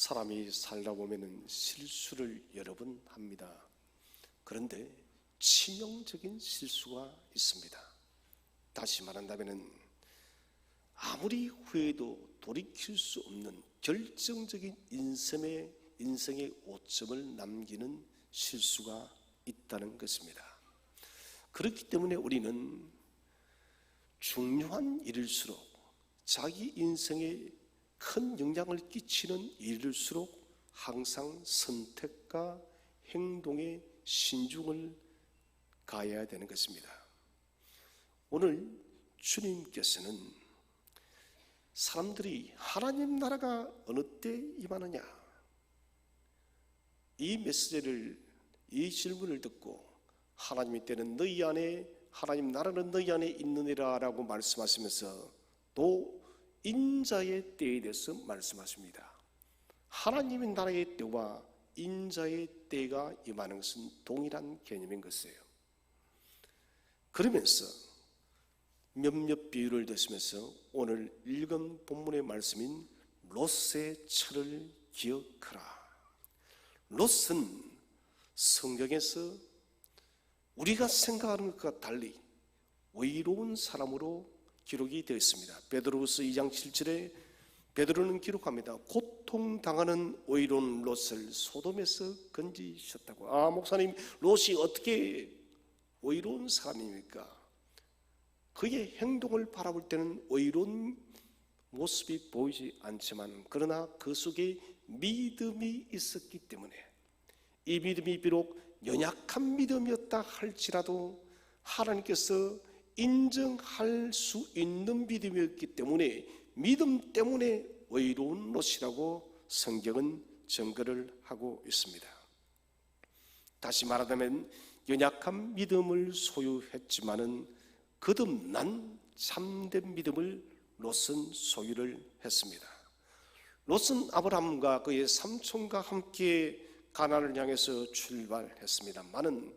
사람이 살다 보면은 실수를 여러 번 합니다. 그런데 치명적인 실수가 있습니다. 다시 말한다면은 아무리 후회해도 돌이킬 수 없는 결정적인 인생의 오점을 남기는 실수가 있다는 것입니다. 그렇기 때문에 우리는 중요한 일일수록, 자기 인생에 큰 영향을 끼치는 일일수록 항상 선택과 행동에 신중을 가해야 되는 것입니다. 오늘 주님께서는 사람들이 하나님 나라가 어느 때 임하느냐, 이 메시지를, 이 질문을 듣고 하나님의 때는 너희 안에, 하나님 나라는 너희 안에 있느니라 라고 말씀하시면서 또 인자의 때에 대해서 말씀하십니다. 하나님의 나라의 때와 인자의 때가 임하는 것은 동일한 개념인 것이에요. 그러면서 몇몇 비유를 대시면서 오늘 읽은 본문의 말씀인 롯의 철을 기억하라. 롯은 성경에서 우리가 생각하는 것과 달리 의로운 사람으로 기록이 되어 있습니다. 베드로후서 2장 7절에 베드로는 기록합니다. 고통당하는 의로운 롯을 소돔에서 건지셨다고. 목사님, 롯이 어떻게 의로운 사람입니까? 그의 행동을 바라볼 때는 의로운 모습이 보이지 않지만, 그러나 그 속에 믿음이 있었기 때문에, 이 믿음이 비록 연약한 믿음이었다 할지라도 하나님께서 인정할 수 있는 믿음이었기 때문에, 믿음 때문에 의로운 롯이라고 성경은 증거를 하고 있습니다. 다시 말하자면 연약한 믿음을 소유했지만은 거듭난 참된 믿음을 롯은 소유를 했습니다. 롯은 아브라함과 그의 삼촌과 함께 가나안을 향해서 출발했습니다만은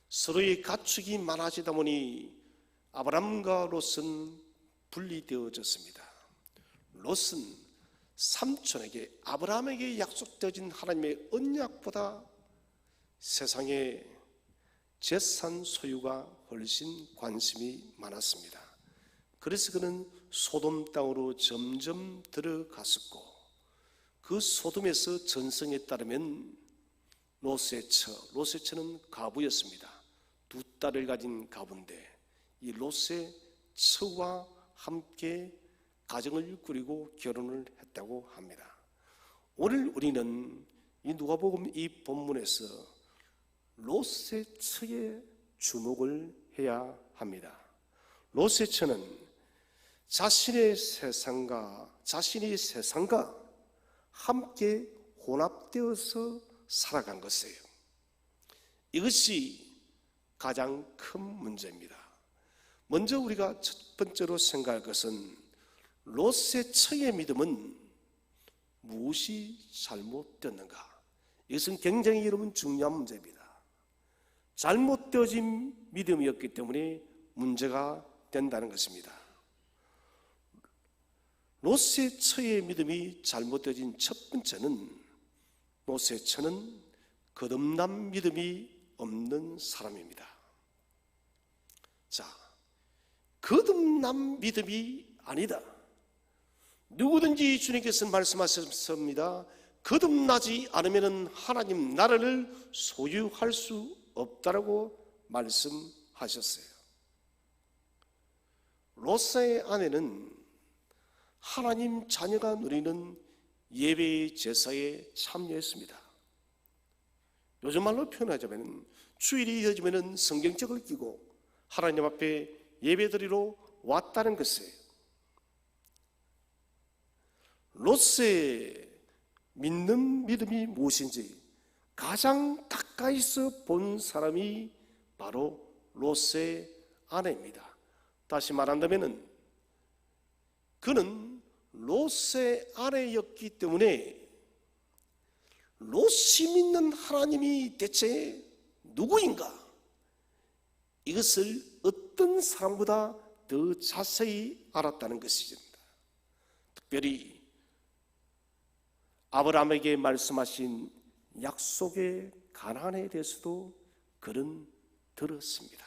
서로의 가축이 많아지다 보니 아브라함과 롯은 분리되어졌습니다. 롯은 삼촌에게, 아브라함에게 약속되어진 하나님의 언약보다 세상의 재산 소유가 훨씬 관심이 많았습니다. 그래서 그는 소돔 땅으로 점점 들어갔었고, 그 소돔에서 전성에 따르면 롯의 처는 가부였습니다. 두 딸을 가진 가부인데 이 롯의 처와 함께 가정을 꾸리고 결혼을 했다고 합니다. 오늘 우리는 이 누가복음 이 본문에서 롯의 처에 주목을 해야 합니다. 롯의 처는 자신의 세상과 함께 혼합되어서 살아간 것이에요. 이것이 가장 큰 문제입니다. 먼저 우리가 첫 번째로 생각할 것은 롯의 처의 믿음은 무엇이 잘못되었는가? 이것은 굉장히 여러분 중요한 문제입니다. 잘못되어진 믿음이었기 때문에 문제가 된다는 것입니다. 롯의 처의 믿음이 잘못되어진 첫 번째는, 롯의 처는 거듭난 믿음이 없는 사람입니다. 자, 거듭난 믿음이 아니다. 누구든지 주님께서 말씀하셨습니다. 거듭나지 않으면 하나님 나라를 소유할 수 없다라고 말씀하셨어요. 롯의 아내는 하나님 자녀가 누리는 예배의 제사에 참여했습니다. 요즘 말로 표현하자면 주일이 이어지면 성경책을 끼고 하나님 앞에 예배드리러 왔다는 것이에요. 롯의 믿는 믿음이 무엇인지 가장 가까이서 본 사람이 바로 롯의 아내입니다. 다시 말한다면 그는 롯의 아내였기 때문에 롯이 믿는 하나님이 대체 누구인가? 이것을 어떤 사람보다 더 자세히 알았다는 것입니다. 특별히 아브라함에게 말씀하신 약속의 가나안에 대해서도 그는 들었습니다.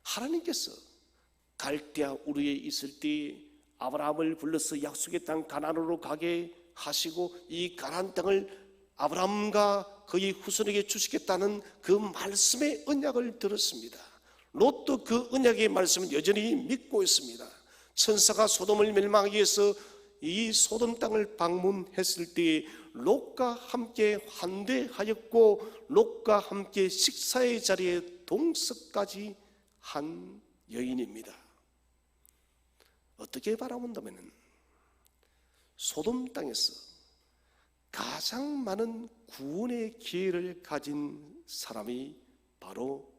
하나님께서 갈대아 우르에 있을 때 아브라함을 불러서 약속의 땅 가나안으로 가게 하시고 이 가나안 땅을 아브라함과 그의 후손에게 주시겠다는 그 말씀의 언약을 들었습니다. 롯도 그 언약의 말씀을 여전히 믿고 있습니다. 천사가 소돔을 멸망하기 위해서 이 소돔 땅을 방문했을 때 롯과 함께 환대하였고 롯과 함께 식사의 자리에 동석까지 한 여인입니다. 어떻게 바라본다면 소돔 땅에서 가장 많은 구원의 기회를 가진 사람이 바로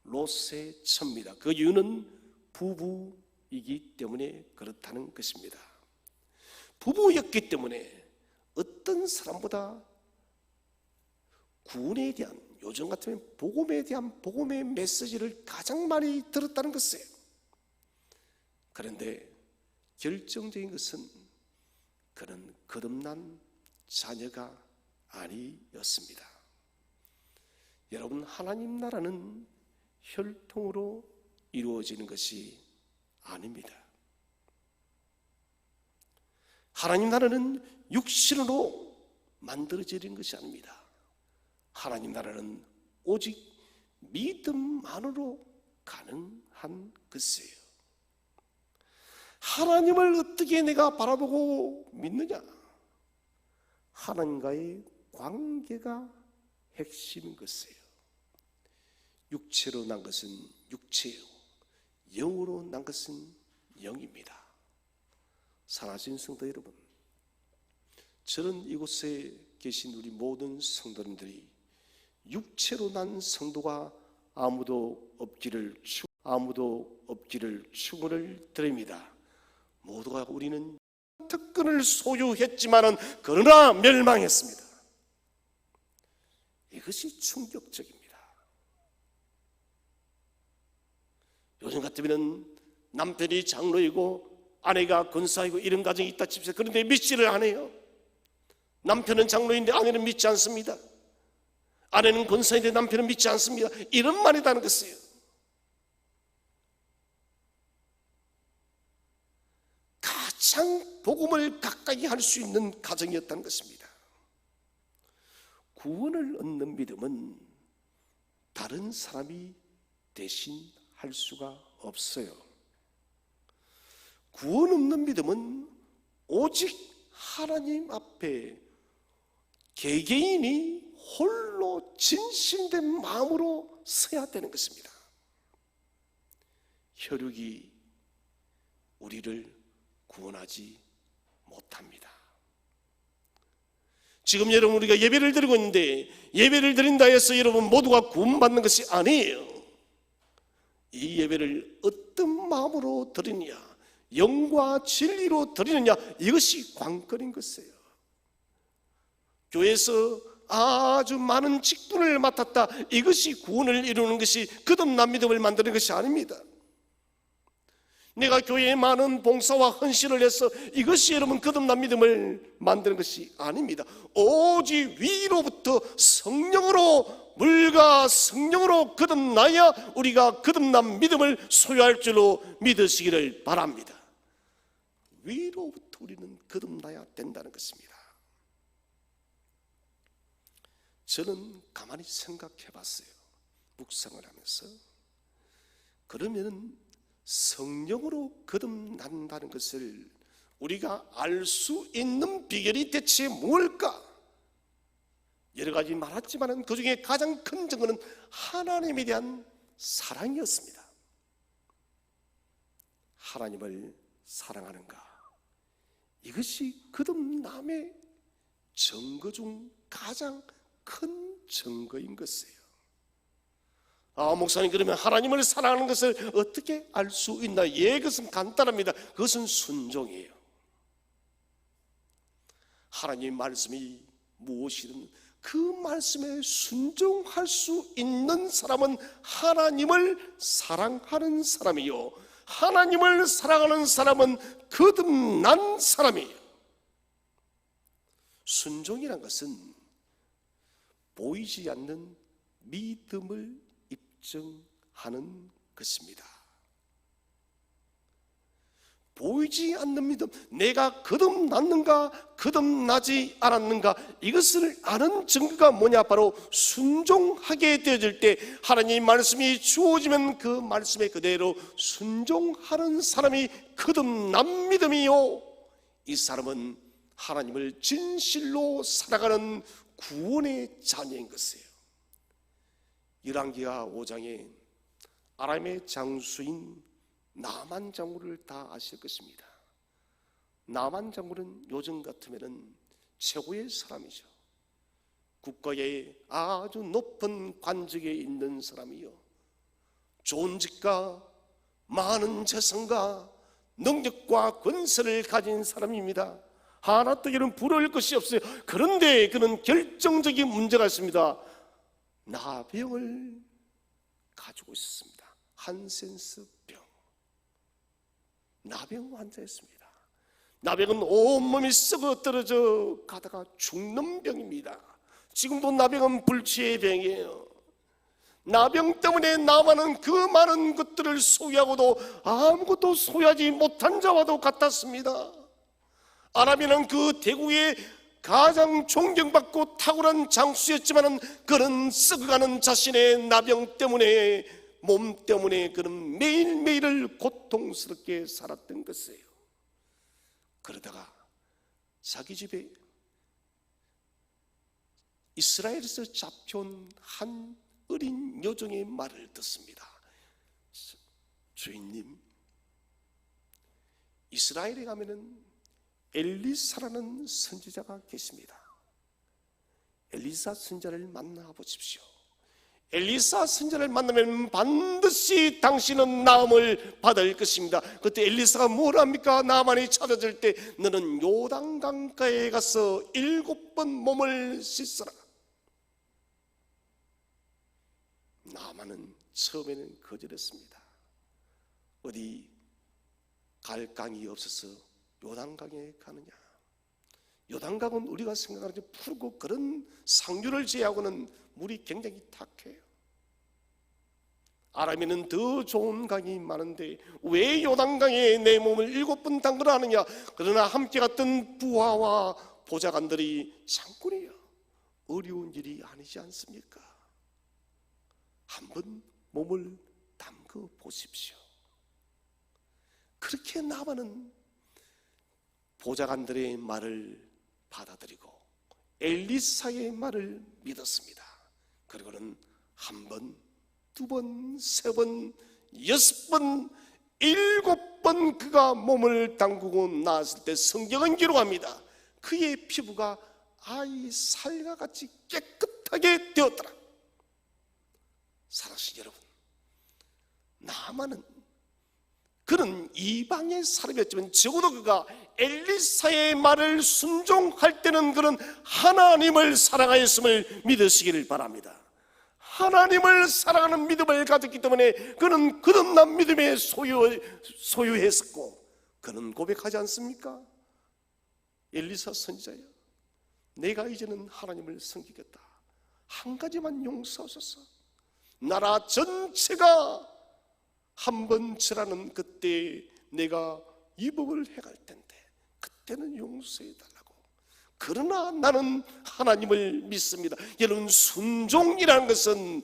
롯의 처입니다. 그 이유는 부부이기 때문에 그렇다는 것입니다. 부부였기 때문에 어떤 사람보다 구원에 대한, 요즘 같으면 복음에 대한 복음의 메시지를 가장 많이 들었다는 것이에요. 그런데 결정적인 것은 그는 거듭난 자녀가 아니었습니다. 여러분, 하나님 나라는 혈통으로 이루어지는 것이 아닙니다. 하나님 나라는 육신으로 만들어지는 것이 아닙니다. 하나님 나라는 오직 믿음만으로 가능한 것이에요. 하나님을 어떻게 내가 바라보고 믿느냐? 하나님과의 관계가 핵심인 것이에요. 육체로 난 것은 육체요, 영으로 난 것은 영입니다. 사랑하신 성도 여러분, 저는 이곳에 계신 우리 모든 성도님들이 육체로 난 성도가 아무도 없기를 축원을 드립니다. 모두가 우리는 특권을 소유했지만은 그러나 멸망했습니다. 이것이 충격적입니다. 요즘 같으면 남편이 장로이고 아내가 권사이고 이런 가정이 있다 칩시다. 그런데 믿지를 않아요. 남편은 장로인데 아내는 믿지 않습니다. 아내는 권사인데 남편은 믿지 않습니다. 이런 말이라는 것이에요. 가장 복음을 가까이 할 수 있는 가정이었다는 것입니다. 구원을 얻는 믿음은 다른 사람이 대신할 수가 없어요. 구원 없는 믿음은 오직 하나님 앞에 개개인이 홀로 진심된 마음으로 서야 되는 것입니다. 혈육이 우리를 구원하지 못합니다. 지금 여러분, 우리가 예배를 드리고 있는데 예배를 드린다 해서 여러분 모두가 구원받는 것이 아니에요. 이 예배를 어떤 마음으로 드리느냐, 영과 진리로 드리느냐, 이것이 관건인 것이에요. 교회에서 아주 많은 직분을 맡았다, 이것이 구원을 이루는 것이 거듭난 믿음을 만드는 것이 아닙니다. 내가 교회에 많은 봉사와 헌신을 해서 이것이 여러분 거듭난 믿음을 만드는 것이 아닙니다. 오직 위로부터 성령으로, 물과 성령으로 거듭나야 우리가 거듭난 믿음을 소유할 줄로 믿으시기를 바랍니다. 위로부터 우리는 거듭나야 된다는 것입니다. 저는 가만히 생각해 봤어요. 묵상을 하면서. 그러면 성령으로 거듭난다는 것을 우리가 알 수 있는 비결이 대체 무엇일까? 여러 가지 말했지만 그 중에 가장 큰 증거는 하나님에 대한 사랑이었습니다. 하나님을 사랑하는가? 이것이 거듭남의 증거 중 가장 큰 증거인 것이에요. 목사님, 그러면 하나님을 사랑하는 것을 어떻게 알 수 있나? 예, 그것은 간단합니다. 그것은 순종이에요. 하나님의 말씀이 무엇이든 그 말씀에 순종할 수 있는 사람은 하나님을 사랑하는 사람이요, 하나님을 사랑하는 사람은 거듭난 사람이에요. 순종이란 것은 보이지 않는 믿음을 입증하는 것입니다. 보이지 않는 믿음, 내가 거듭났는가 거듭나지 않았는가, 이것을 아는 증거가 뭐냐? 바로 순종하게 되어질 때, 하나님 말씀이 주어지면 그 말씀에 그대로 순종하는 사람이 거듭난 믿음이요, 이 사람은 하나님을 진실로 살아가는 구원의 자녀인 것이에요. 열왕기하 5장에 아람의 장수인 나만 장군을 다 아실 것입니다. 나만 장군은 요즘 같으면 최고의 사람이죠. 국가의 아주 높은 관직에 있는 사람이요, 좋은 집과 많은 재산과 능력과 권세를 가진 사람입니다. 하나도 여러분 부러울 것이 없어요. 그런데 그는 결정적인 문제가 있습니다. 나병을 가지고 있었습니다. 한센스 병, 나병 환자였습니다. 나병은 온몸이 썩어 떨어져 가다가 죽는 병입니다. 지금도 나병은 불치의 병이에요. 나병 때문에 남아는 그 많은 것들을 소유하고도 아무것도 소유하지 못한 자와도 같았습니다. 아람이는 그 대국의 가장 존경받고 탁월한 장수였지만 그는 썩어가는 자신의 나병 때문에, 몸 때문에 그는 매일매일을 고통스럽게 살았던 것이에요. 그러다가 자기 집에 이스라엘에서 잡혀온 한 어린 여종의 말을 듣습니다. 주인님, 이스라엘에 가면은 엘리사라는 선지자가 계십니다. 엘리사 선지자를 만나보십시오. 엘리사 선지자를 만나면 반드시 당신은 나음을 받을 것입니다. 그때 엘리사가 뭘 합니까? 나만이 찾아질 때 너는 요단강가에 가서 7번 몸을 씻어라. 나만은 처음에는 거절했습니다. 어디 갈 강이 없어서 요단강에 가느냐? 요단강은 우리가 생각하는 푸르고 그런 상류를 제외하고는 물이 굉장히 탁해요. 아람에는 더 좋은 강이 많은데 왜 요단강에 내 몸을 7번 담그라 하느냐? 그러나 함께 갔던 부하와 보좌관들이 장군이여, 어려운 일이 아니지 않습니까? 한번 몸을 담그 보십시오. 그렇게 나만은 보좌관들의 말을 받아들이고 엘리사의 말을 믿었습니다. 그리고는 한 번, 두 번, 세 번, 6번, 7번 그가 몸을 담그고 나왔을 때 성경은 기록합니다. 그의 피부가 아이 살과 같이 깨끗하게 되었더라. 사랑하신 여러분, 나만은 그는 이방의 사람이었지만 적어도 그가 엘리사의 말을 순종할 때는 그는 하나님을 사랑하였음을 믿으시기를 바랍니다. 하나님을 사랑하는 믿음을 가졌기 때문에 그는 거듭난 믿음에 소유했었고, 그는 고백하지 않습니까? 엘리사 선지자야, 내가 이제는 하나님을 섬기겠다. 한 가지만 용서하소서. 나라 전체가 한 번 절하는 그때 내가 위법을 행할 텐데 그때는 용서해달라고. 그러나 나는 하나님을 믿습니다. 여러분, 순종이라는 것은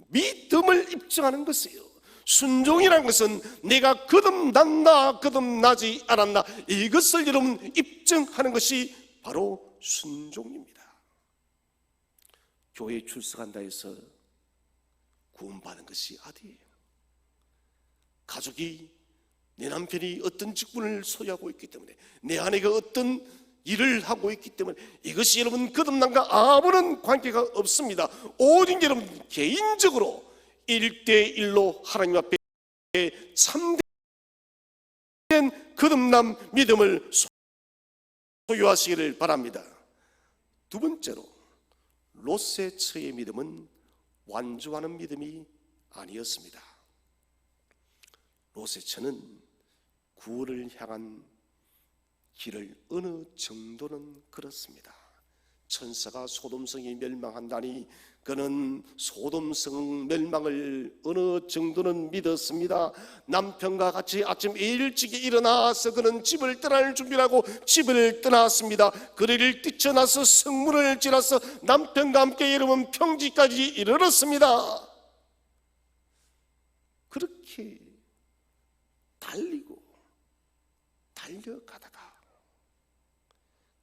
믿음을 입증하는 것이에요. 순종이라는 것은 내가 거듭났나 거듭나지 않았나, 이것을 여러분 입증하는 것이 바로 순종입니다. 교회에 출석한다 해서 구원받은 것이 아니에요. 가족이, 내 남편이 어떤 직분을 소유하고 있기 때문에, 내 아내가 어떤 일을 하고 있기 때문에 이것이 여러분 거듭남과 아무런 관계가 없습니다. 오직 여러분 개인적으로 1대1로 하나님 앞에 참된 거듭남 믿음을 소유하시기를 바랍니다. 두 번째로, 롯의 처의 믿음은 완주하는 믿음이 아니었습니다. 롯의 처는 구원을 향한 길을 어느 정도는 걸었습니다. 천사가 소돔성이 멸망한다니 그는 소돔성 멸망을 어느 정도는 믿었습니다. 남편과 같이 아침 일찍 일어나서 그는 집을 떠날 준비를 하고 집을 떠났습니다. 그를 뛰쳐나서 성문을 지나서 남편과 함께 여러분 평지까지 이르렀습니다. 그렇게 달려가다가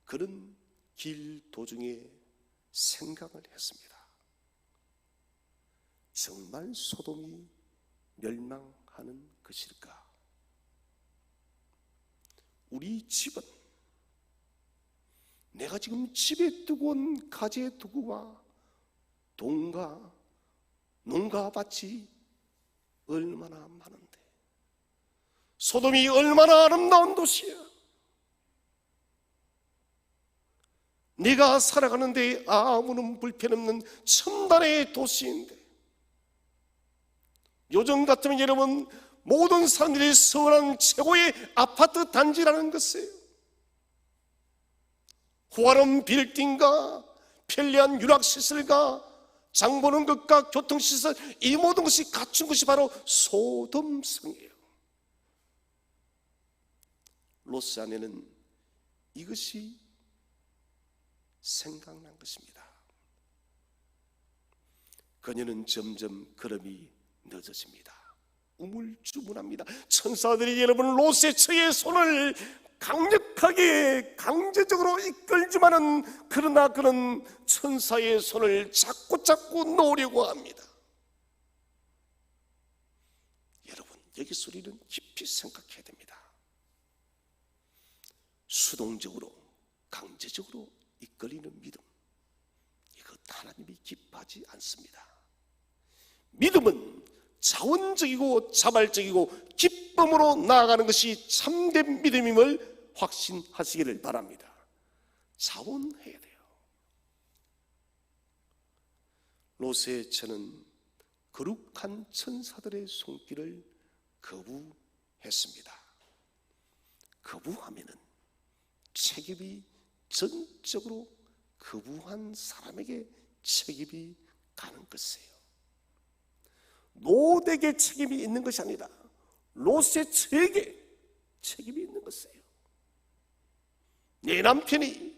그는 길 도중에 생각을 했습니다. 정말 소돔이 멸망하는 것일까? 우리 집은 내가 지금 집에 두고 온 가재 두구와 동가, 농가밭이 얼마나 많은데, 소돔이 얼마나 아름다운 도시야. 네가 살아가는데 아무런 불편 없는 첨단의 도시인데, 요즘 같으면 여러분 모든 사람들이 서울한 최고의 아파트 단지라는 것이에요. 호화로운 빌딩과 편리한 유락시설과 장보는 것과 교통시설, 이 모든 것이 갖춘 것이 바로 소돔성이에요. 롯의 아내는 이것이 생각난 것입니다. 그녀는 점점 걸음이 늦어집니다. 우물쭈물합니다. 천사들이 여러분 롯의 처의 손을 강력하게 강제적으로 이끌지만은 그러나 그는 천사의 손을 자꾸 놓으려고 합니다. 여러분 여기서 우리는 깊이 생각해야 됩니다. 수동적으로 강제적으로 이끌리는 믿음, 이것 하나님이 기뻐하지 않습니다. 믿음은 자원적이고 자발적이고 기쁨으로 나아가는 것이 참된 믿음임을 확신하시기를 바랍니다. 자원해야 돼요. 롯의 처는 거룩한 천사들의 손길을 거부했습니다. 거부하면은 책임이 전적으로 거부한 사람에게 책임이 가는 것이에요. 롯에게 책임이 있는 것이 아니라 롯의 처에게 책임이 있는 것이에요. 내 남편이,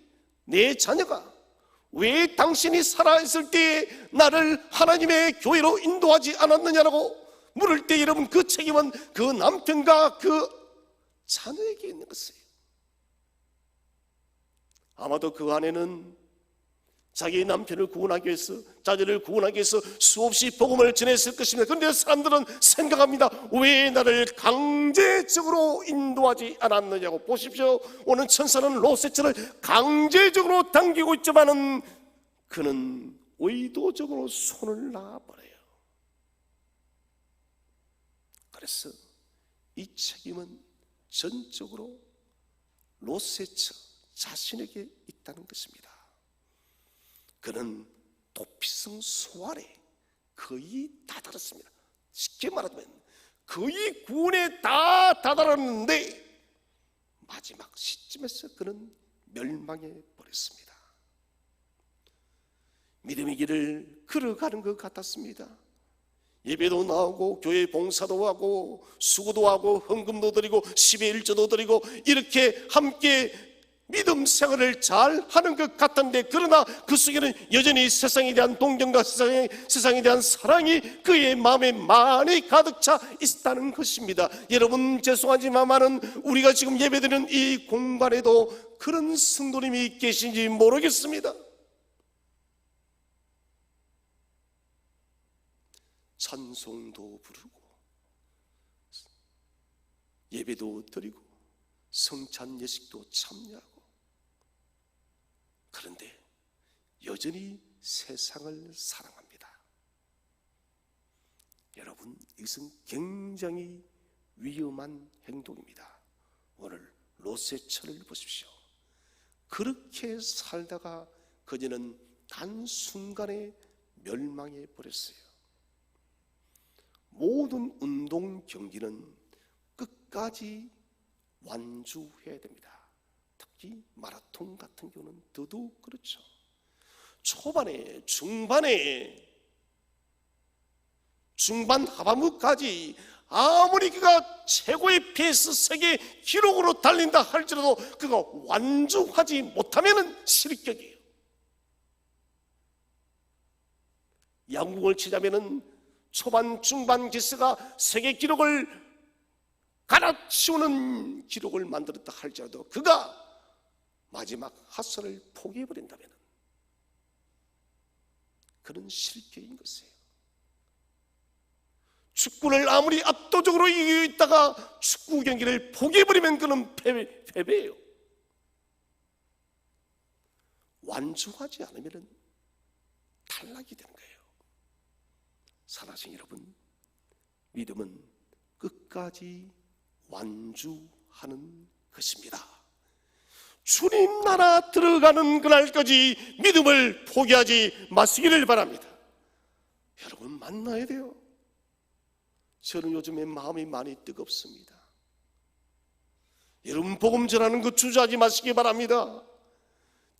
내 자녀가 왜 당신이 살아있을 때에 나를 하나님의 교회로 인도하지 않았느냐라고 물을 때 여러분 그 책임은 그 남편과 그 자녀에게 있는 것이에요. 아마도 그 아내는 자기 남편을 구원하기 위해서, 자녀를 구원하기 위해서 수없이 복음을 전했을 것입니다. 그런데 사람들은 생각합니다. 왜 나를 강제적으로 인도하지 않았느냐고. 보십시오. 오늘 천사는 롯의 처를 강제적으로 당기고 있지만은 그는 의도적으로 손을 놔버려요. 그래서 이 책임은 전적으로 롯의 처 자신에게 있다는 것입니다. 그는 도피성 소알에 거의 다다랐습니다. 쉽게 말하면 거의 구원에 다 다다랐는데 마지막 시점에서 그는 멸망해 버렸습니다. 믿음의 길을 걸어가는 것 같았습니다. 예배도 나오고 교회 봉사도 하고 수고도 하고 헌금도 드리고 10의 1조도 드리고 이렇게 함께 믿음 생활을 잘 하는 것 같은데, 그러나 그 속에는 여전히 세상에 대한 동경과 세상에 대한 사랑이 그의 마음에 많이 가득 차 있다는 것입니다. 여러분 죄송하지만은 우리가 지금 예배드리는 이 공간에도 그런 성도님이 계신지 모르겠습니다. 찬송도 부르고 예배도 드리고 성찬 예식도 참여하고, 그런데 여전히 세상을 사랑합니다. 여러분 이것은 굉장히 위험한 행동입니다. 오늘 롯의 처를 보십시오. 그렇게 살다가 그녀는 단순간에 멸망해 버렸어요. 모든 운동 경기는 끝까지 완주해야 됩니다. 특히 마라톤 같은 경우는 더더욱 그렇죠. 초반에, 중반에, 중반 하반부까지 아무리 그가 최고의 페이스 세계 기록으로 달린다 할지라도 그가 완주하지 못하면 실격이에요. 양궁을 치자면은 초반, 중반 기수가 세계 기록을 갈아치우는 기록을 만들었다 할지라도 그가 마지막 핫선을 포기해버린다면 그는 실격인 것이에요. 축구를 아무리 압도적으로 이기고 있다가 축구 경기를 포기해버리면 그는 패배예요. 완주하지 않으면 탈락이 되는 거예요. 사랑하는 여러분, 믿음은 끝까지 완주하는 것입니다. 주님 나라 들어가는 그날까지 믿음을 포기하지 마시기를 바랍니다. 여러분 만나야 돼요. 저는 요즘에 마음이 많이 뜨겁습니다. 여러분 복음 전하는 거 주저하지 마시기 바랍니다.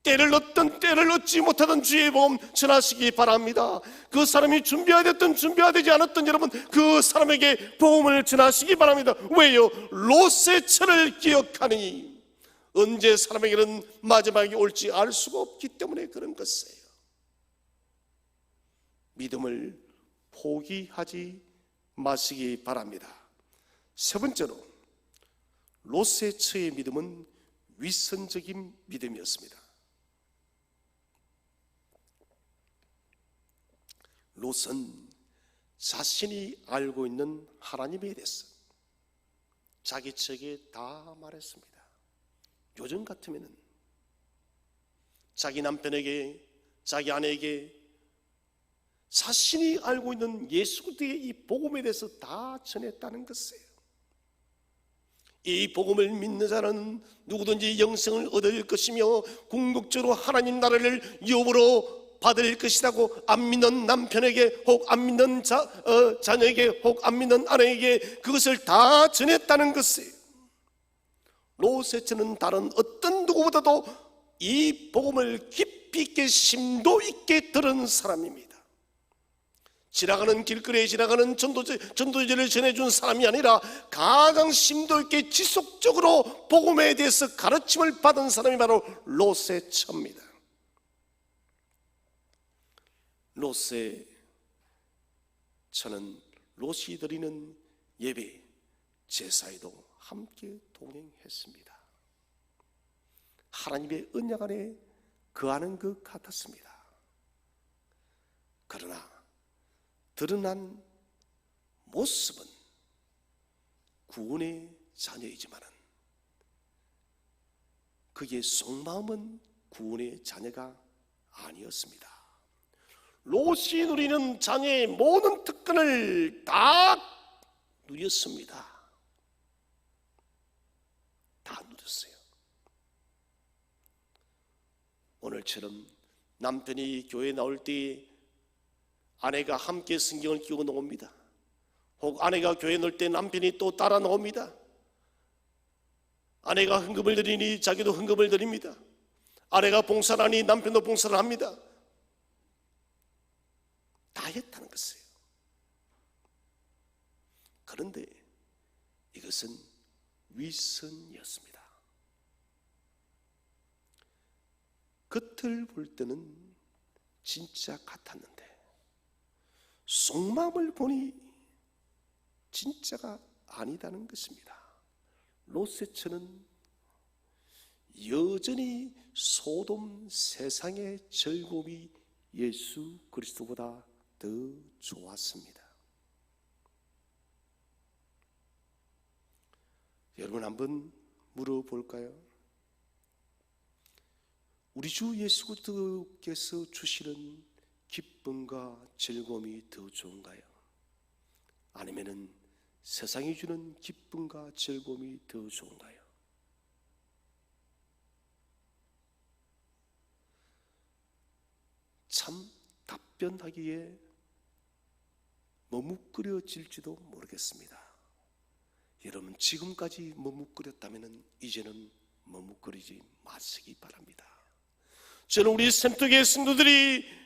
때를 얻든 때를 얻지 못하던 주의 복음 전하시기 바랍니다. 그 사람이 준비하였든 준비되지 않았든 여러분 그 사람에게 복음을 전하시기 바랍니다. 왜요? 롯의 철을 기억하니 언제 사람에게는 마지막이 올지 알 수가 없기 때문에 그런 것이에요. 믿음을 포기하지 마시기 바랍니다. 세 번째로 롯의 처의 믿음은 위선적인 믿음이었습니다. 롯은 자신이 알고 있는 하나님에 대해서 자기 책에 다 말했습니다. 요즘 같으면 자기 남편에게, 자기 아내에게 자신이 알고 있는 예수 그리스도의 이 복음에 대해서 다 전했다는 것이에요. 이 복음을 믿는 자는 누구든지 영생을 얻을 것이며 궁극적으로 하나님 나라를 유업으로 받을 것이라고 안 믿는 남편에게 혹 안 믿는 자녀에게 혹 안 믿는 아내에게 그것을 다 전했다는 것이에요. 롯의 처는 다른 어떤 누구보다도 이 복음을 깊이 있게 심도 있게 들은 사람입니다. 지나가는 길거리에 지나가는 전도제를 전해준 사람이 아니라 가장 심도 있게 지속적으로 복음에 대해서 가르침을 받은 사람이 바로 롯의 처입니다. 롯의 처는 롯이 드리는 예배, 제사에도 함께 동행했습니다. 하나님의 언약 안에 거하는 것 같았습니다. 그러나 드러난 모습은 구원의 자녀이지만 그의 속마음은 구원의 자녀가 아니었습니다. 롯이 누리는 자녀의 모든 특권을 다 누렸습니다. 다 누렸어요. 오늘처럼 남편이 교회에 나올 때 아내가 함께 성경을 끼고 나옵니다. 혹 아내가 교회에 나올 때 남편이 또 따라 나옵니다. 아내가 헌금을 드리니 자기도 헌금을 드립니다. 아내가 봉사를 하니 남편도 봉사를 합니다. 다 했다는 것이에요. 그런데 이것은 위선이었습니다. 겉을 볼 때는 진짜 같았는데 속마음을 보니 진짜가 아니다는 것입니다. 롯의 처는 여전히 소돔 세상의 즐거움이 예수 그리스도보다 더 좋았습니다. 여러분 한번 물어볼까요? 우리 주 예수 그리스도께서 주시는 기쁨과 즐거움이 더 좋은가요? 아니면은 세상이 주는 기쁨과 즐거움이 더 좋은가요? 참 답변하기에 머뭇거려질지도 모르겠습니다. 여러분 지금까지 머뭇거렸다면 이제는 머뭇거리지 마시기 바랍니다. 저는 우리 샘터교회 성도들이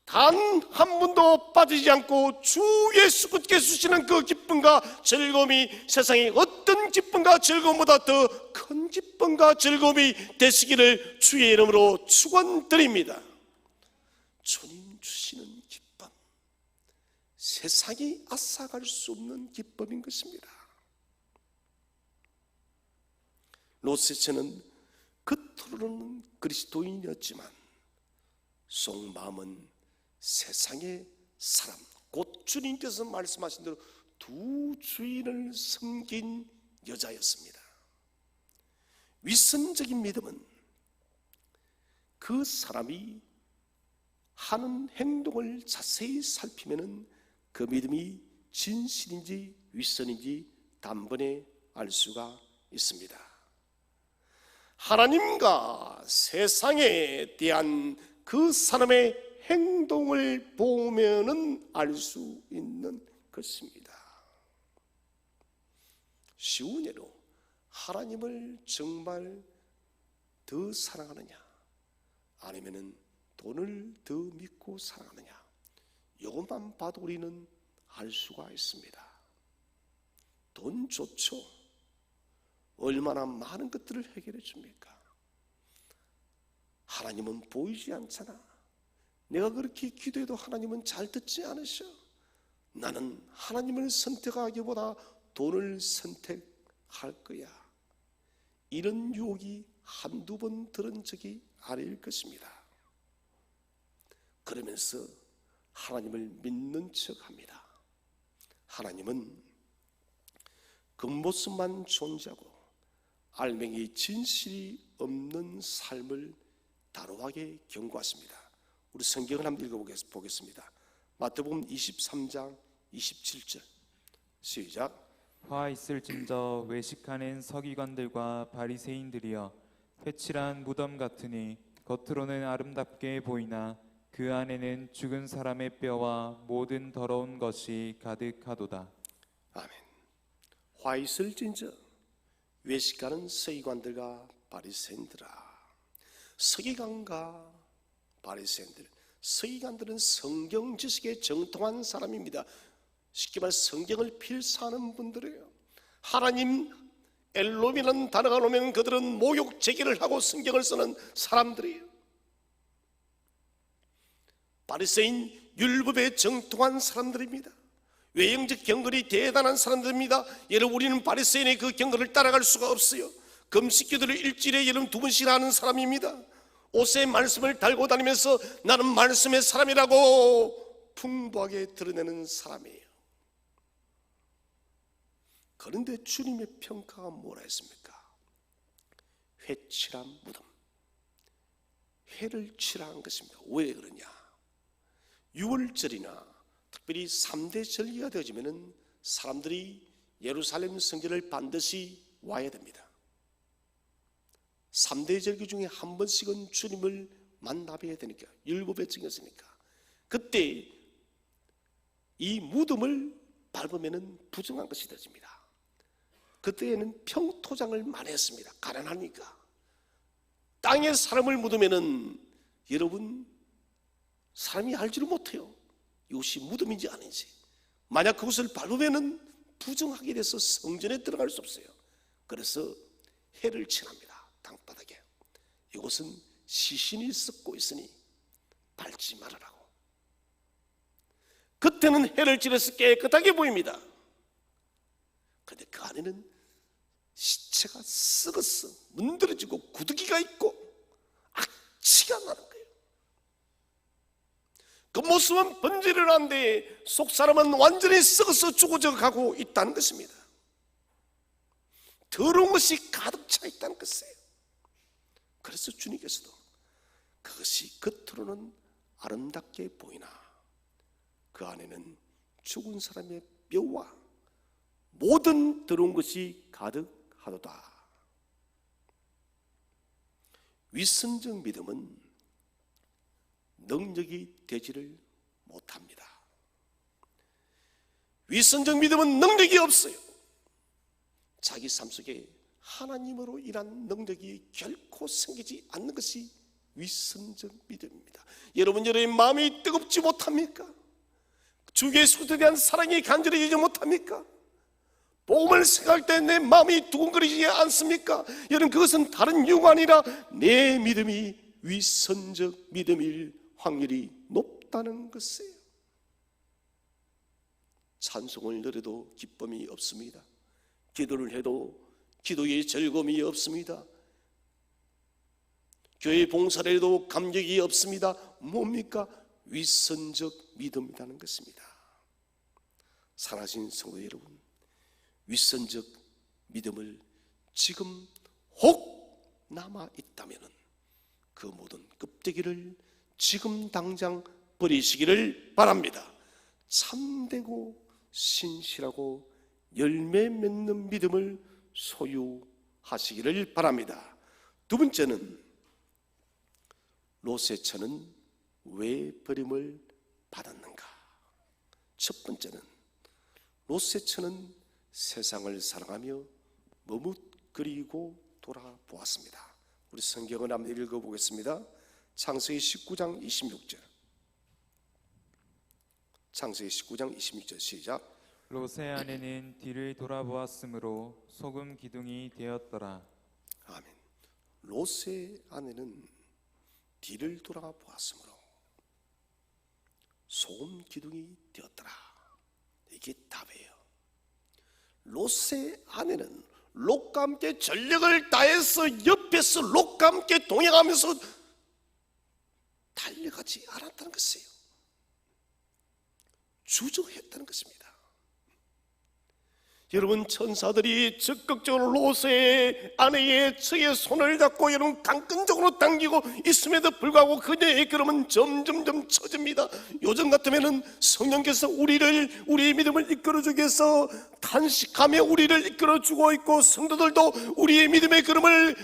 단 한 번도 빠지지 않고 주 예수 그리스도께 주시는 그 기쁨과 즐거움이 세상의 어떤 기쁨과 즐거움보다 더 큰 기쁨과 즐거움이 되시기를 주의 이름으로 축원드립니다. 주님 주시는 기쁨, 세상이 앗아갈 수 없는 기쁨인 것입니다. 롯세처는 겉으로는 그리스도인이었지만 속마음은 세상의 사람, 곧 주님께서 말씀하신 대로 두 주인을 섬긴 여자였습니다. 위선적인 믿음은 그 사람이 하는 행동을 자세히 살피면 그 믿음이 진실인지 위선인지 단번에 알 수가 있습니다. 하나님과 세상에 대한 그 사람의 행동을 보면은 알 수 있는 것입니다. 쉬운 예로 하나님을 정말 더 사랑하느냐, 아니면은 돈을 더 믿고 사랑하느냐, 이것만 봐도 우리는 알 수가 있습니다. 돈 좋죠. 얼마나 많은 것들을 해결해 줍니까? 하나님은 보이지 않잖아. 내가 그렇게 기도해도 하나님은 잘 듣지 않으셔. 나는 하나님을 선택하기보다 돈을 선택할 거야. 이런 유혹이 한두 번 들은 적이 아닐 것입니다. 그러면서 하나님을 믿는 척합니다. 하나님은 겉모습만 존재하고 알맹이 진실이 없는 삶을 단호하게 경고하십니다. 우리 성경을 한번 읽어보겠습니다. 마태복음 23장 27절 시작. 화 있을진저 외식하는 서기관들과 바리새인들이여, 회칠한 무덤 같으니 겉으로는 아름답게 보이나 그 안에는 죽은 사람의 뼈와 모든 더러운 것이 가득하도다. 아멘. 화 있을진저 외식하는 서기관들과 바리새인들아. 서기관과 바리새인들, 서기관들은 성경 지식에 정통한 사람입니다. 쉽게 말해 성경을 필사하는 분들이에요. 하나님 엘롬이라는 단어가 나오면 그들은 모욕 제기를 하고 성경을 쓰는 사람들이에요. 바리새인 율법에 정통한 사람들입니다. 외형적 경건이 대단한 사람들입니다. 여러분, 우리는 바리새인의 그 경건을 따라갈 수가 없어요. 금식기도를 일주일에 여러분 2번씩 하는 사람입니다. 옷에 말씀을 달고 다니면서 나는 말씀의 사람이라고 풍부하게 드러내는 사람이에요. 그런데 주님의 평가가 뭐라 했습니까? 회칠한 무덤, 회를 칠한 것입니다. 왜 그러냐? 6월절이나 특별히 3대 절기가 되어지면 사람들이 예루살렘 성전을 반드시 와야 됩니다. 3대 절기 중에 한 번씩은 주님을 만나봐야 되니까, 율법에 정했으니까 그때 이 무덤을 밟으면 부정한 것이 되어집니다. 그때에는 평토장을 많이 했습니다. 가난하니까. 땅에 사람을 묻으면 여러분, 사람이 알지를 못해요. 이것이 무덤인지 아닌지. 만약 그것을 밟으면 부정하게 돼서 성전에 들어갈 수 없어요. 그래서 해를 칠합니다. 땅바닥에. 이것은 시신이 썩고 있으니 밟지 말아라고. 그때는 해를 칠해서 깨끗하게 보입니다. 그런데 그 안에는 시체가 썩어서 문드러지고 구더기가 있고 악취가 나는 거예요. 그 모습은 번지를 하는데 속 사람은 완전히 썩어서 죽어져 가고 있다는 것입니다. 더러운 것이 가득 차 있다는 것이에요. 그래서 주님께서도 그것이 겉으로는 아름답게 보이나 그 안에는 죽은 사람의 뼈와 모든 더러운 것이 가득하도다. 위선적 믿음은 능력이 되지를 못합니다. 위선적 믿음은 능력이 없어요. 자기 삶 속에 하나님으로 인한 능력이 결코 생기지 않는 것이 위선적 믿음입니다. 여러분의 마음이 뜨겁지 못합니까? 주 예수에 대한 사랑이 간절해지지 못합니까? 복음을 생각할 때 내 마음이 두근거리지 않습니까? 여러분, 그것은 다른 이유가 아니라 내 믿음이 위선적 믿음일 확률이 높다는 것이에요. 찬송을 드려도 기쁨이 없습니다. 기도를 해도 기도의 즐거움이 없습니다. 교회 봉사를 해도 감격이 없습니다. 뭡니까? 위선적 믿음이라는 것입니다. 사랑하신 성도 여러분, 위선적 믿음을 지금 혹 남아 있다면 그 모든 껍데기를 지금 당장 버리시기를 바랍니다. 참되고 신실하고 열매 맺는 믿음을 소유하시기를 바랍니다. 두 번째는, 롯의 처는 왜 버림을 받았는가? 첫 번째는, 롯의 처는 세상을 사랑하며 머뭇거리고 돌아보았습니다. 우리 성경을 한번 읽어보겠습니다. 창세기 19장 26절. 창세기 19장 26절 시작. 롯의 아내는 뒤를 돌아보았으므로 소금 기둥이 되었더라. 아멘. 롯의 아내는 뒤를 돌아보았으므로 소금 기둥이 되었더라. 이게 답이에요. 롯의 아내는 롯과 함께 전력을 다해서 옆에서 롯과 함께 동행하면서 달려가지 않았다는 것이에요. 주저했다는 것입니다. 여러분, 천사들이 적극적으로 롯의 아내의 처의 손을 잡고 여러분 강끈적으로 당기고 있음에도 불구하고 그녀의 걸음은 점점점 처집니다. 요즘 같으면은 성령께서 우리의 믿음을 이끌어주기 위해서 단식하며 우리를 이끌어주고 있고, 성도들도 우리의 믿음의 걸음을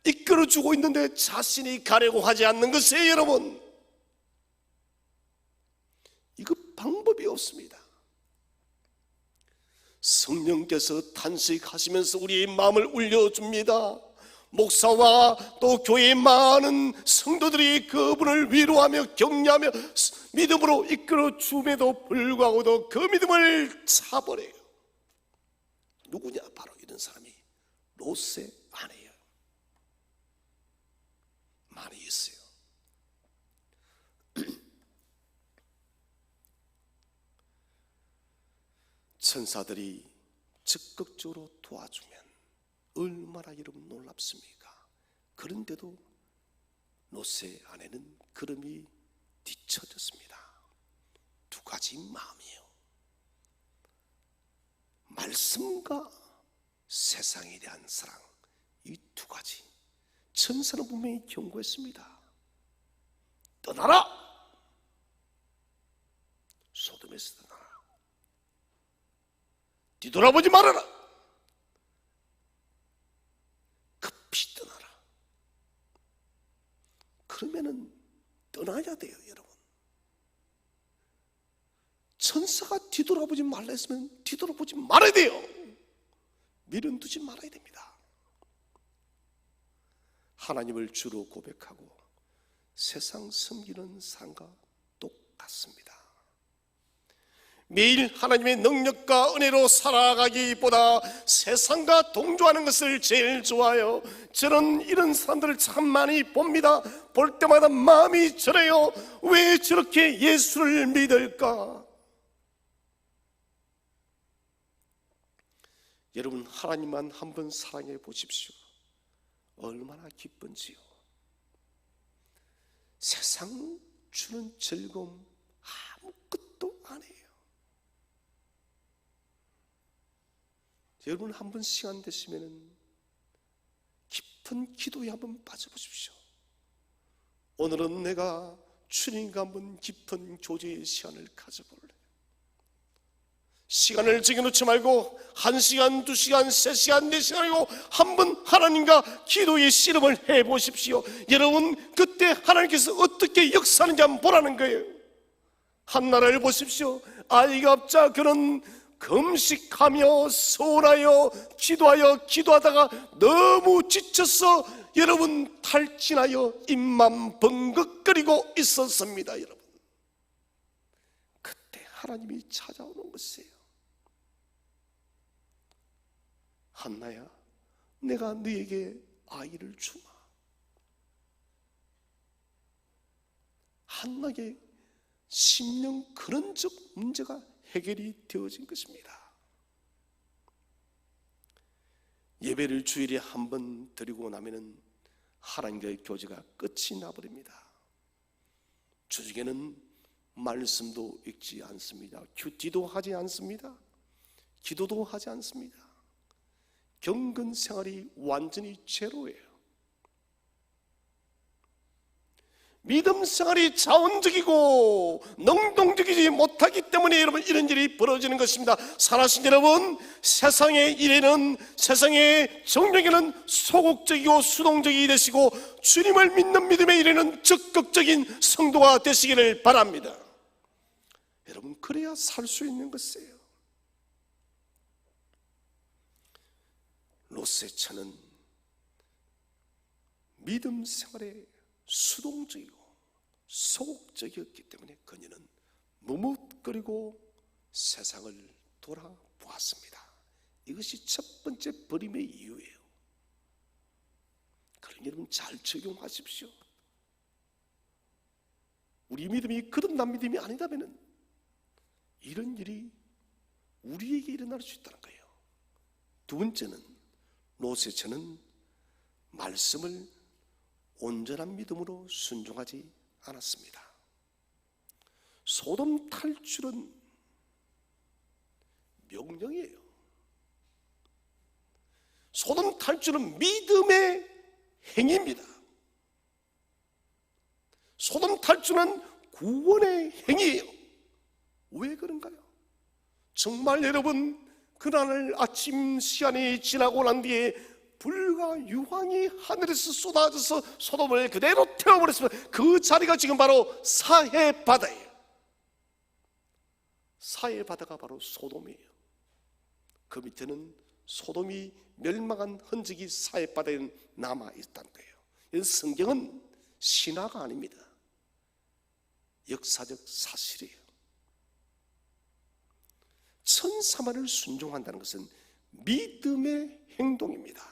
이끌어주고 있는데 자신이 가려고 하지 않는 것이에요. 여러분, 이거 방법이 없습니다. 성령께서 탄식하시면서 우리의 마음을 울려줍니다. 목사와 또 교회의 많은 성도들이 그분을 위로하며 격려하며 믿음으로 이끌어줌에도 불구하고도 그 믿음을 차버려요. 누구냐? 바로 이런 사람이 롯의 아내예요. 많이 있어요. 천사들이 적극적으로 도와주면 얼마나 여러분 놀랍습니까? 그런데도 롯의 아내는 걸음이 뒤처졌습니다. 두 가지 마음이에요. 말씀과 세상에 대한 사랑, 이 두 가지. 천사는 분명히 경고했습니다. 떠나라! 소돔에서 떠나라. 뒤돌아보지 말아라. 급히 떠나라. 그러면은 떠나야 돼요, 여러분. 천사가 뒤돌아보지 말라 했으면 뒤돌아보지 말아야 돼요. 미련 두지 말아야 됩니다. 하나님을 주로 고백하고 세상 섬기는 삶과 똑같습니다. 매일 하나님의 능력과 은혜로 살아가기보다 세상과 동조하는 것을 제일 좋아해요. 저는 이런 사람들을 참 많이 봅니다. 볼 때마다 마음이 저래요. 왜 저렇게 예수를 믿을까? 여러분, 하나님만 한번 사랑해 보십시오. 얼마나 기쁜지요. 세상 주는 즐거움 아무것도 아니에요. 여러분, 한번 시간 되시면 깊은 기도에 한번 빠져보십시오. 오늘은 내가 주님과 한번 깊은 교제의 시간을 가져볼래요. 시간을 정해놓지 말고 1시간, 2시간, 3시간, 4시간이고 한번 하나님과 기도의 씨름을 해보십시오. 여러분, 그때 하나님께서 어떻게 역사하는지 한번 보라는 거예요. 한나라를 보십시오. 아이가 없자 그는 금식하며 서울하여 기도하다가 너무 지쳐서 여러분 탈진하여 입만 벙긋거리고 있었습니다. 여러분, 그때 하나님이 찾아오는 것이에요. 한나야, 내가 너에게 아이를 주마. 한나에게 심령 근원적 문제가 해결이 되어진 것입니다. 예배를 주일에 한 번 드리고 나면은 하나님과의 교제가 끝이 나버립니다. 주중에는 말씀도 읽지 않습니다. 큐티도 하지 않습니다. 기도도 하지 않습니다. 경건 생활이 완전히 제로예요. 믿음 생활이 자원적이고 능동적이지 못하기 때문에 여러분 이런 일이 벌어지는 것입니다. 살아신 여러분, 세상의 일에는, 세상의 정력에는 소극적이고 수동적이 되시고 주님을 믿는 믿음의 일에는 적극적인 성도가 되시기를 바랍니다. 여러분, 그래야 살 수 있는 것이에요. 롯의 처는 믿음 생활에 수동적이고 소극적이었기 때문에 그녀는 머뭇거리고 세상을 돌아보았습니다. 이것이 첫 번째 버림의 이유예요. 그러니 여러분 잘 적용하십시오. 우리 믿음이 거듭난 믿음이 아니라면 이런 일이 우리에게 일어날 수 있다는 거예요. 두 번째는, 롯의 처는 말씀을 온전한 믿음으로 순종하지 않았습니다. 소돔 탈출은 명령이에요. 소돔 탈출은 믿음의 행위입니다. 소돔 탈출은 구원의 행위예요. 왜 그런가요? 정말 여러분, 그날 아침 시간이 지나고 난 뒤에 불과 유황이 하늘에서 쏟아져서 소돔을 그대로 태워버렸으면 그 자리가 지금 바로 사해바다예요. 사해바다가 바로 소돔이에요. 그 밑에는 소돔이 멸망한 흔적이 사해바다에 남아있다는 거예요. 이 성경은 신화가 아닙니다. 역사적 사실이에요. 천사만을 순종한다는 것은 믿음의 행동입니다.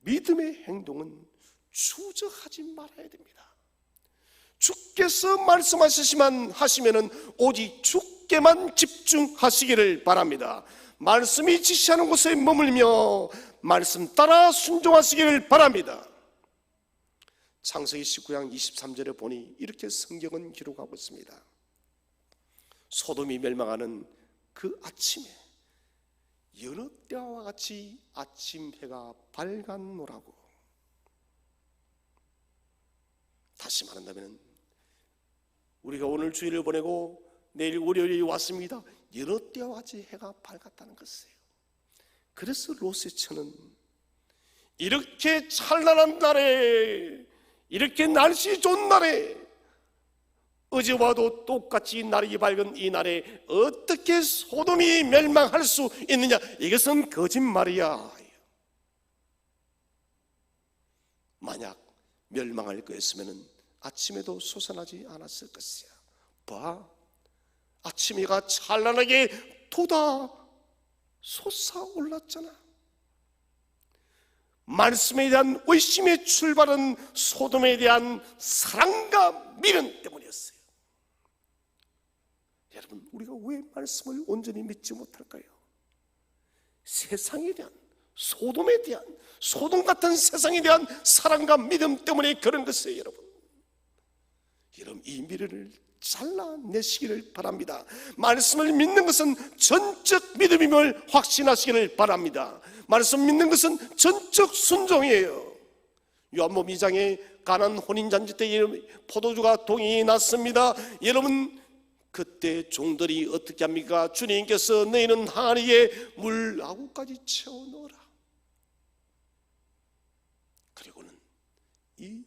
믿음의 행동은 주저하지 말아야 됩니다. 주께서 말씀하시기만 하시면은 오직 주께만 집중하시기를 바랍니다. 말씀이 지시하는 곳에 머물며 말씀 따라 순종하시기를 바랍니다. 창세기 19장 23절에 보니 이렇게 성경은 기록하고 있습니다. 소돔이 멸망하는 그 아침에 여느 때와 같이 아침 해가 밝았노라고. 다시 말한다면 우리가 오늘 주일을 보내고 내일 월요일이 왔습니다. 여느 때와 같이 해가 밝았다는 것이에요. 그래서 롯의 처는 이렇게 찬란한 날에, 이렇게 날씨 좋은 날에, 어제와도 똑같이 날이 밝은 이 날에 어떻게 소돔이 멸망할 수 있느냐? 이것은 거짓말이야. 만약 멸망할 거였으면 아침에도 솟아나지 않았을 것이야. 봐, 아침 해가 찬란하게 돋아 솟아올랐잖아. 말씀에 대한 의심의 출발은 소돔에 대한 사랑과 미련 때문이었어요. 여러분, 우리가 왜 말씀을 온전히 믿지 못할까요? 세상에 대한, 소돔에 대한, 소돔 같은 세상에 대한 사랑과 믿음 때문에 그런 것이에요. 여러분, 이 미련을 잘라내시기를 바랍니다. 말씀을 믿는 것은 전적 믿음임을 확신하시기를 바랍니다. 말씀 믿는 것은 전적 순종이에요. 요한복음 2장에 가나안 혼인잔치 때 포도주가 동이 났습니다. 여러분, 그때 종들이 어떻게 합니까? 주님께서 너희는 항아리에 물 9가지 채워 넣어라. 그리고는 이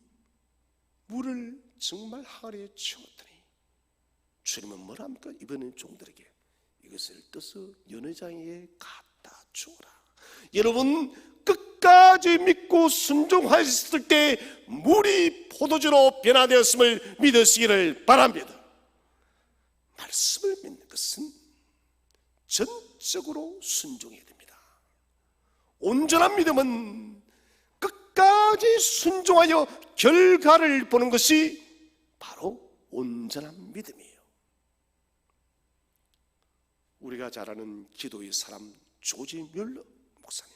물을 정말 항아리에 채웠더니 주님은 뭐라 합니까? 이번엔 종들에게 이것을 떠서 연회장에 갖다 주어라. 여러분, 끝까지 믿고 순종하였을 때 물이 포도주로 변화되었음을 믿으시기를 바랍니다. 말씀을 믿는 것은 전적으로 순종해야 됩니다. 온전한 믿음은 끝까지 순종하여 결과를 보는 것이 바로 온전한 믿음이에요. 우리가 잘 아는 기도의 사람 조지 뮬러 목사님,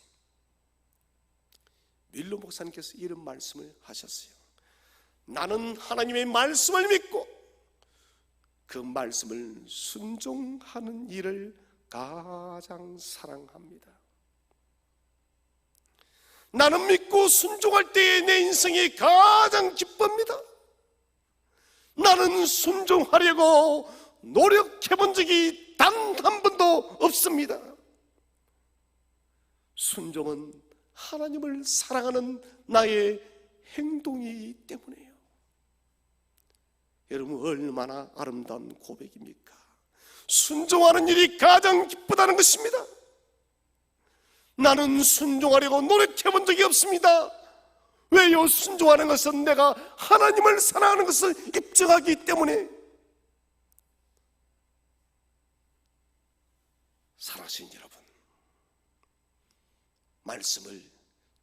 뮬러 목사님께서 이런 말씀을 하셨어요. 나는 하나님의 말씀을 믿고 그 말씀을 순종하는 일을 가장 사랑합니다. 나는 믿고 순종할 때에 내 인생이 가장 기쁩니다. 나는 순종하려고 노력해 본 적이 단 한 번도 없습니다. 순종은 하나님을 사랑하는 나의 행동이기 때문이에요. 여러분, 얼마나 아름다운 고백입니까? 순종하는 일이 가장 기쁘다는 것입니다. 나는 순종하려고 노력해 본 적이 없습니다. 왜요? 순종하는 것은 내가 하나님을 사랑하는 것을 입증하기 때문에. 사랑하신 여러분, 말씀을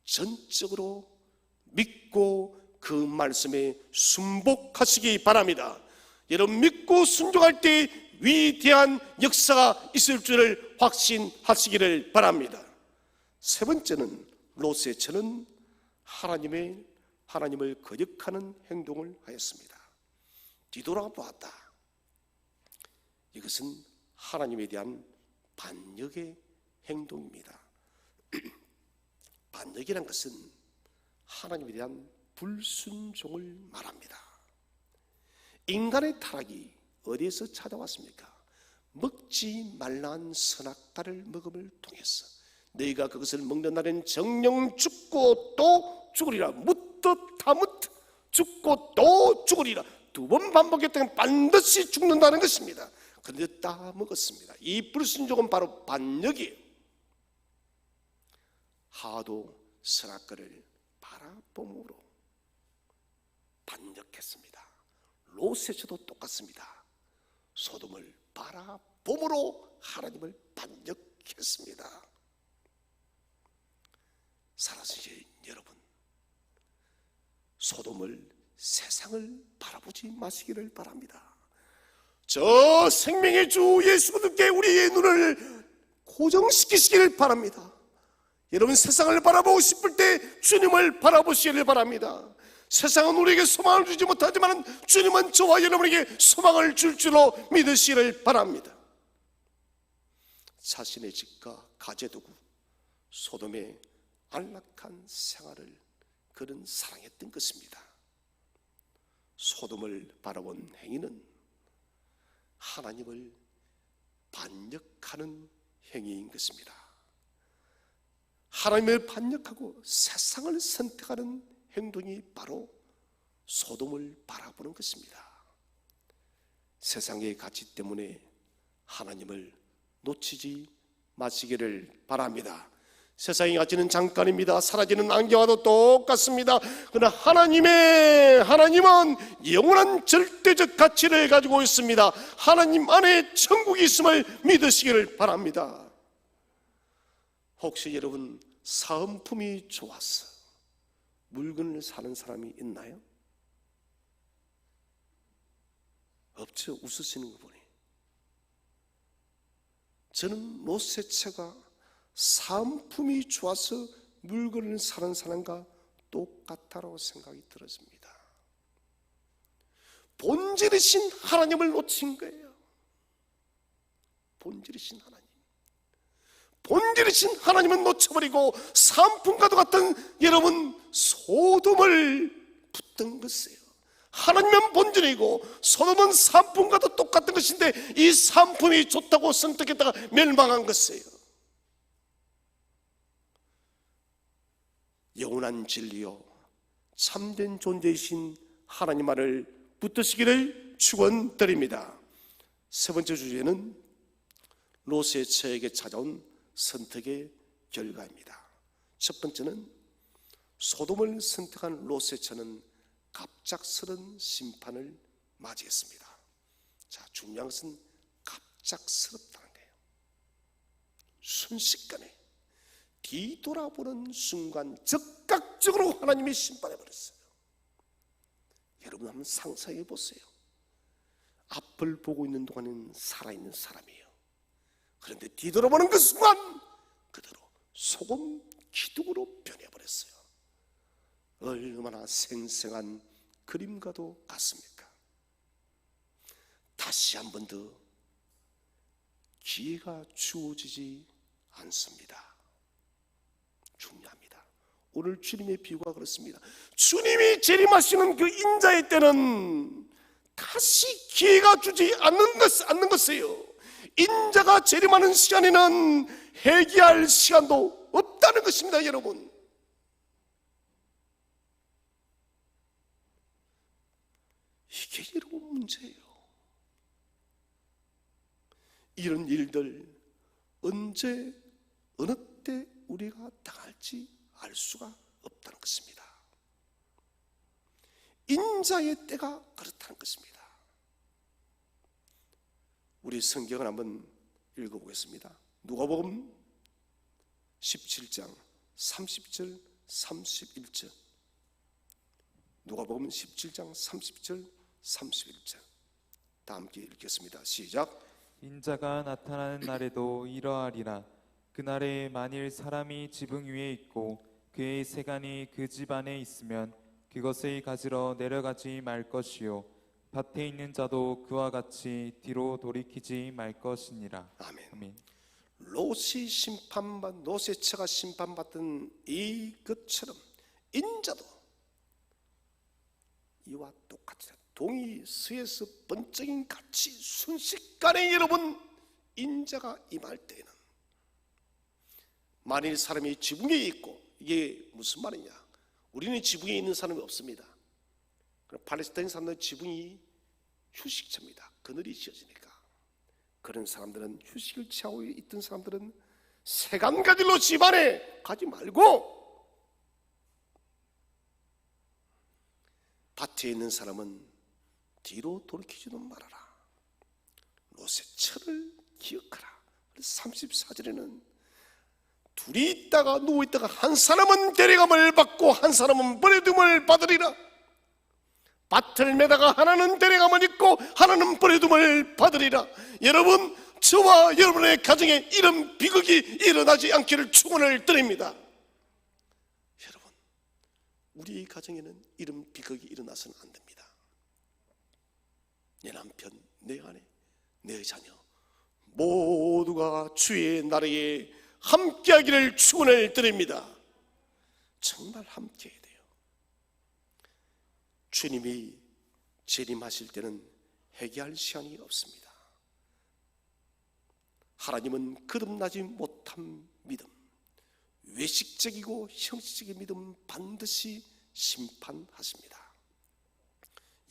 전적으로 믿고 그 말씀에 순복하시기 바랍니다. 여러분, 믿고 순종할 때 위대한 역사가 있을 줄을 확신하시기를 바랍니다. 세 번째는, 롯의 하나님을 거역하는 행동을 하였습니다. 뒤돌아보았다. 이것은 하나님에 대한 반역의 행동입니다. 반역이란 것은 하나님에 대한 불순종을 말합니다. 인간의 타락이 어디에서 찾아왔습니까? 먹지 말라는 선악과를 먹음을 통해서 너희가 그것을 먹는 날엔 정령 죽고 또 죽으리라. 묻듯 다묻듯 죽고 또 죽으리라. 두 번 반복했다면 반드시 죽는다는 것입니다. 그런데 따먹었습니다. 이 불순종은 바로 반역이에요. 하도 선악과를 바라봄으로 반역했습니다. 롯에서도 똑같습니다. 소돔을 바라봄으로 하나님을 반역했습니다. 사랑하는 여러분, 소돔을, 세상을 바라보지 마시기를 바랍니다. 저 생명의 주 예수 그리스도께 우리의 눈을 고정시키시기를 바랍니다. 여러분, 세상을 바라보고 싶을 때 주님을 바라보시기를 바랍니다. 세상은 우리에게 소망을 주지 못하지만 주님은 저와 여러분에게 소망을 줄 줄로 믿으시기를 바랍니다. 자신의 집과 가재두고 소돔의 안락한 생활을 그는 사랑했던 것입니다. 소돔을 바라본 행위는 하나님을 반역하는 행위인 것입니다. 하나님을 반역하고 세상을 선택하는 행동이 바로 소돔을 바라보는 것입니다. 세상의 가치 때문에 하나님을 놓치지 마시기를 바랍니다. 세상의 가치는 잠깐입니다. 사라지는 안개와도 똑같습니다. 그러나 하나님은 영원한 절대적 가치를 가지고 있습니다. 하나님 안에 천국이 있음을 믿으시기를 바랍니다. 혹시 여러분, 사은품이 좋아서 물건을 사는 사람이 있나요? 없죠. 웃으시는 거 보니. 저는 롯의 처가 사은품이 좋아서 물건을 사는 사람과 똑같다고 생각이 들었습니다. 본질이신 하나님을 놓친 거예요. 본질이신 하나님. 본질이신 하나님은 놓쳐버리고 사은품과도 같은 여러분 소돔을 붙든 것이에요. 하나님은 본질이고 소돔은 사은품과도 똑같은 것인데 이 사은품이 좋다고 선택했다가 멸망한 것이에요. 영원한 진리요 참된 존재이신 하나님 말을 붙드시기를 축원드립니다. 세 번째 주제는 롯의 처에게 찾아온 선택의 결과입니다. 첫 번째는 소돔을 선택한 롯의 처는 갑작스런 심판을 맞이했습니다. 자, 중요한 것은 갑작스럽다는 거예요. 순식간에 뒤돌아보는 순간 즉각적으로 하나님이 심판해 버렸어요. 여러분 한번 상상해 보세요. 앞을 보고 있는 동안은 살아있는 사람이에요. 그런데 뒤돌아보는 그 순간 그대로 소금 기둥으로 변해버렸어요. 얼마나 생생한 그림과도 같습니까? 다시 한 번 더 기회가 주어지지 않습니다. 중요합니다. 오늘 주님의 비유가 그렇습니다. 주님이 재림하시는 그 인자의 때는 다시 기회가 주지 않는 것이에요. 인자가 재림하는 시간에는 회개할 시간도 없다는 것입니다. 여러분, 이게 여러분 문제예요. 이런 일들 언제 어느 때 우리가 당할지 알 수가 없다는 것입니다. 인자의 때가 그렇다는 것입니다. 우리 성경을 한번 읽어보겠습니다. 누가복음 17장 30절 31절. 누가복음 17장 30절 31절. 다 함께 읽겠습니다. 시작. 인자가 나타나는 날에도 이러하리라. 그날에 만일 사람이 지붕 위에 있고 그의 세간이 그 집 안에 있으면 그것을 가지러 내려가지 말 것이요 밭에 있는 자도 그와 같이 뒤로 돌이키지 말 것이니라. 아멘. 롯의 처가 심판받던 이것처럼 인자도 이와 똑같이 동이 수에서 번쩍인 같이 순식간에 여러분 인자가 임할 때에는 만일 사람이 지붕에 있고, 이게 무슨 말이냐, 우리는 지붕에 있는 사람이 없습니다. 팔레스타인 사람들은 지붕이 휴식처입니다. 그늘이 지어지니까. 그런 사람들은, 휴식을 취하고 있던 사람들은 세간 가지로 집안에 가지 말고 밭에 있는 사람은 뒤로 돌이키지도 말아라. 롯의 처를 기억하라. 34절에는 둘이 있다가 누워있다가 한 사람은 데려감을 받고 한 사람은 버려둠을 받으리라. 밭을 매다가 하나는 데려감을 입고 하나는 버려둠을 받으리라. 여러분, 저와 여러분의 가정에 이런 비극이 일어나지 않기를 축원을 드립니다. 여러분, 우리 가정에는 이런 비극이 일어나서는 안 됩니다. 내 남편, 내 아내, 내 자녀 모두가 주의 나라에 함께하기를 축원을 드립니다. 정말 함께해야 돼요. 주님이 재림하실 때는 회개할 시간이 없습니다. 하나님은 거듭나지 못한 믿음, 외식적이고 형식적인 믿음 반드시 심판하십니다.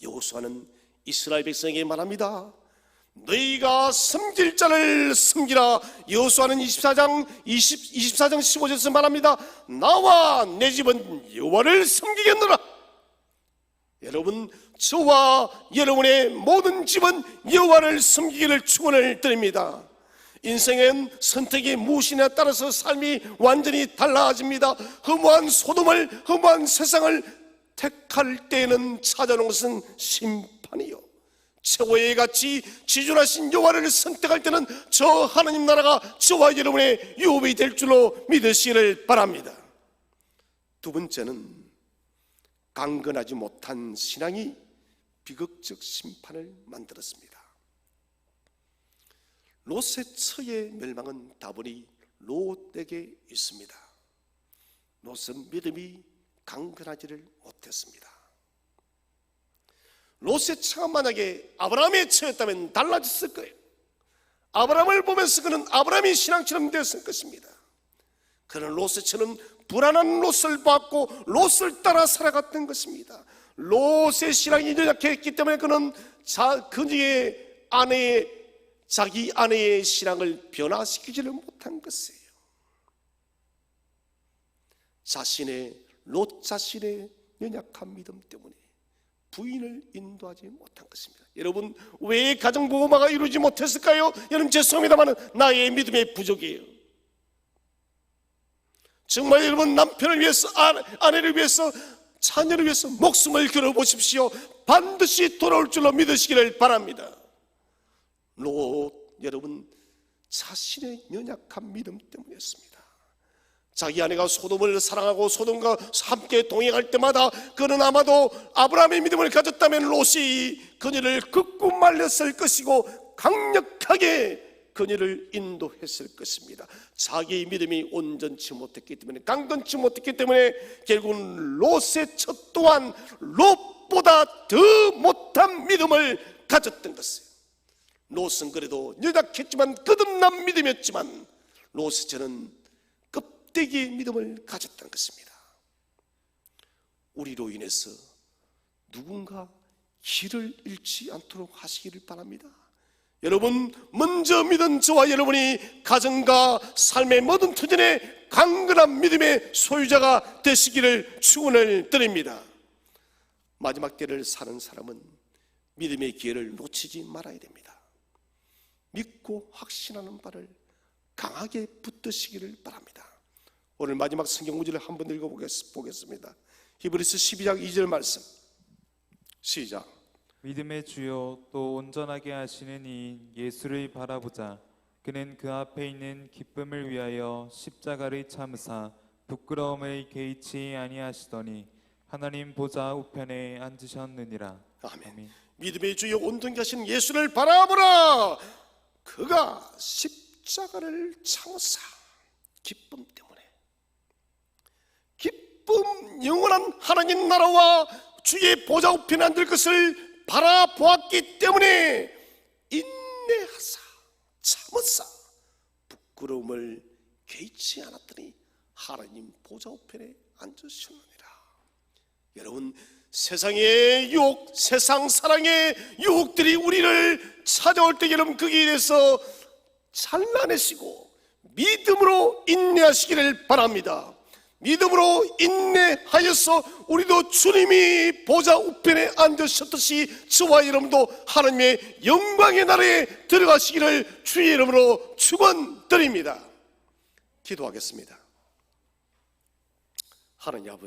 여호수아는 이스라엘 백성에게 말합니다. 너희가 섬길 자를 섬기라. 여호수아는 24장 15절에서 말합니다. 나와 내 집은 여호와를 섬기겠노라. 여러분, 저와 여러분의 모든 집은 여호와를 섬기기를 축원을 드립니다. 인생은 선택의 무엇이냐에 따라서 삶이 완전히 달라집니다. 허무한 소돔을, 허무한 세상을 택할 때에는 찾아오는 것은 심판이요, 최고의 가치 지존하신 여호와를 선택할 때는 저 하나님 나라가 저와 여러분의 유업이 될 줄로 믿으시기를 바랍니다. 두 번째는 강건하지 못한 신앙이 비극적 심판을 만들었습니다. 롯의 처의 멸망은 다분히 롯에게 있습니다. 롯은 믿음이 강건하지를 못했습니다. 롯의 처가 만약에 아브라함의 처였다면 달라졌을 거예요. 아브라함을 보면서 그는 아브라함이 신앙처럼 되었을 것입니다. 그는 롯의 처는 불안한 롯을 봤고 롯을 따라 살아갔던 것입니다. 롯의 신앙이 연약했기 때문에 그는 그의 아내의 자기 아내의 신앙을 변화시키지를 못한 것이에요. 롯 자신의 연약한 믿음 때문에 부인을 인도하지 못한 것입니다. 여러분, 왜 가정보호마가 이루지 못했을까요? 여러분, 죄송합니다만 나의 믿음의 부족이에요. 정말 여러분, 남편을 위해서, 아내를 위해서, 자녀를 위해서 목숨을 걸어보십시오. 반드시 돌아올 줄로 믿으시기를 바랍니다. 롯, 여러분, 자신의 연약한 믿음 때문이었습니다. 자기 아내가 소돔을 사랑하고 소돔과 함께 동행할 때마다 그는 아마도 아브라함의 믿음을 가졌다면 롯이 그녀를 긋고 말렸을 것이고 강력하게 그녀를 인도했을 것입니다. 자기의 믿음이 온전치 못했기 때문에, 강건치 못했기 때문에 결국은 롯의 첫 또한 롯보다 더 못한 믿음을 가졌던 것이에요. 롯은 그래도 연약했지만 거듭난 믿음이었지만 롯의 저는 껍데기의 믿음을 가졌던 것입니다. 우리로 인해서 누군가 길을 잃지 않도록 하시기를 바랍니다. 여러분, 먼저 믿은 저와 여러분이 가정과 삶의 모든 터전에 강건한 믿음의 소유자가 되시기를 축원을 드립니다. 마지막 때를 사는 사람은 믿음의 기회를 놓치지 말아야 됩니다. 믿고 확신하는 바를 강하게 붙드시기를 바랍니다. 오늘 마지막 성경 구절을 한번 읽어보겠습니다. 히브리서 12장 2절 말씀 시작. 믿음의 주요 또 온전하게 하시는 이인 예수를 바라보자. 그는 그 앞에 있는 기쁨을 위하여 십자가를 참으사 부끄러움을 개의치 아니하시더니 하나님 보좌 우편에 앉으셨느니라. 아멘. 믿음의 주요 온전하게 하시는 예수를 바라보라. 그가 십자가를 참으사, 기쁨 때문에, 기쁨, 영원한 하나님 나라와 주의 보좌 우편에 앉을 것을 바라보았기 때문에 인내하사 참으사 부끄러움을 개의치 않았더니 하나님 보좌 우편에 앉으셨느니라. 여러분, 세상의 유혹, 세상 사랑의 유혹들이 우리를 찾아올 때 여러분 거기에 대해서 잘라내시고 믿음으로 인내하시기를 바랍니다. 믿음으로 인내하여서 우리도 주님이 보좌 우편에 앉으셨듯이 저와 여러분도 하나님의 영광의 나라에 들어가시기를 주의 이름으로 축원드립니다. 기도하겠습니다. 하나님 아버지,